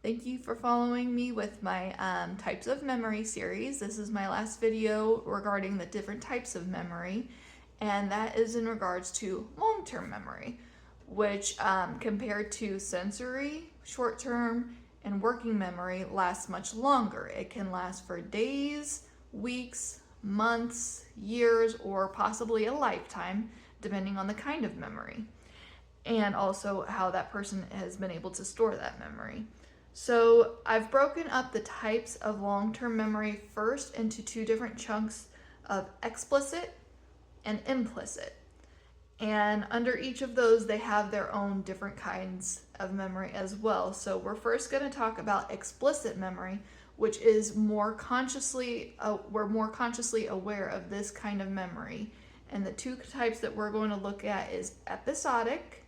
Thank you for following me with my types of memory series. This is my last video regarding the different types of memory, and that is in regards to long-term memory, which compared to sensory, short-term, and working memory lasts much longer. It can last for days, weeks, months, years, or possibly a lifetime, depending on the kind of memory, and also how that person has been able to store that memory. So I've broken up the types of long-term memory first into two different chunks of explicit and implicit. And under each of those, they have their own different kinds of memory as well. So we're first going to talk about explicit memory, which is more consciously, we're more consciously aware of this kind of memory. And the two types that we're going to look at is episodic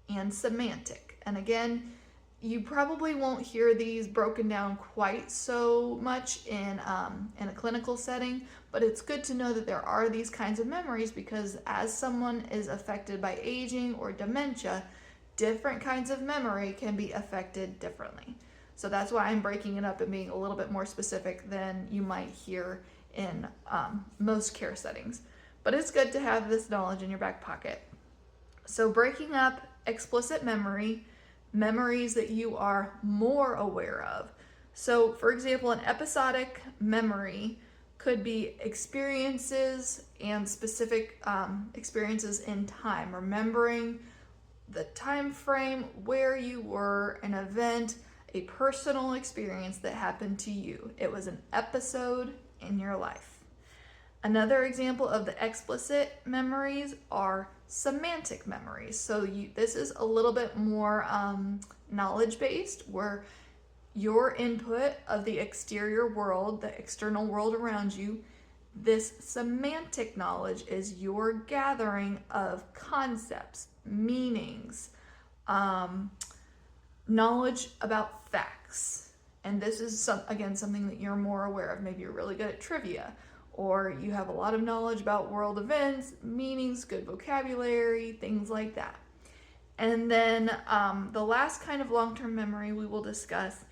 and semantic. And again, you probably won't hear these broken down quite so much in a clinical setting, but it's good to know that there are these kinds of memories because as someone is affected by aging or dementia, different kinds of memory can be affected differently. So that's why I'm breaking it up and being a little bit more specific than you might hear in most care settings. But it's good to have this knowledge in your back pocket. So breaking up explicit memory, memories that you are more aware of. So for example, an episodic memory could be experiences and specific experiences in time, remembering the time frame where you were, an event, a personal experience that happened to you. It was an episode in your life. Another example of the explicit memories are semantic memories. So this is a little bit more knowledge-based, where your input of the exterior world, the external world around you, this semantic knowledge is your gathering of concepts, meanings, knowledge about facts. And this is, something that you're more aware of. Maybe you're really good at trivia, or you have a lot of knowledge about world events, meanings, good vocabulary, things like that. And then the last kind of long-term memory we will discuss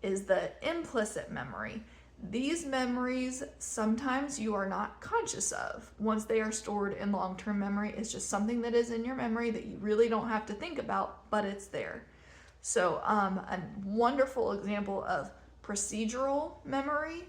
is the implicit memory. These memories, sometimes you are not conscious of. Once they are stored in long-term memory, it's just something that is in your memory that you really don't have to think about, but it's there. So a wonderful example of procedural memory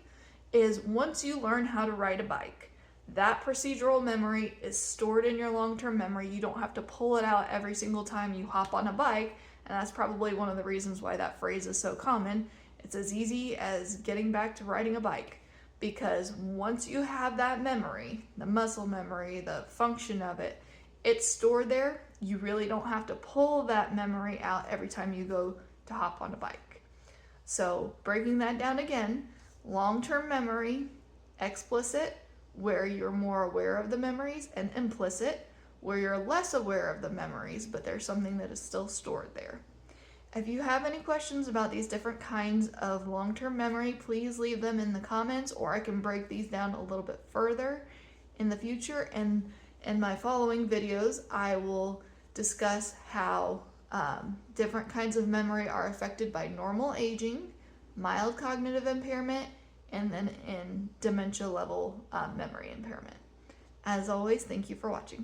is once you learn how to ride a bike, that procedural memory is stored in your long-term memory. You don't have to pull it out every single time you hop on a bike, and that's probably one of the reasons why that phrase is so common. It's as easy as getting back to riding a bike, because once you have that memory, the muscle memory, the function of it, it's stored there. You really don't have to pull that memory out every time you go to hop on a bike. So breaking that down again, long-term memory, explicit, where you're more aware of the memories, and implicit, where you're less aware of the memories, but there's something that is still stored there. If you have any questions about these different kinds of long-term memory, please leave them in the comments, or I can break these down a little bit further in the future. And in my following videos, I will discuss how different kinds of memory are affected by normal aging, mild cognitive impairment, and then in dementia level memory impairment. As always, thank you for watching.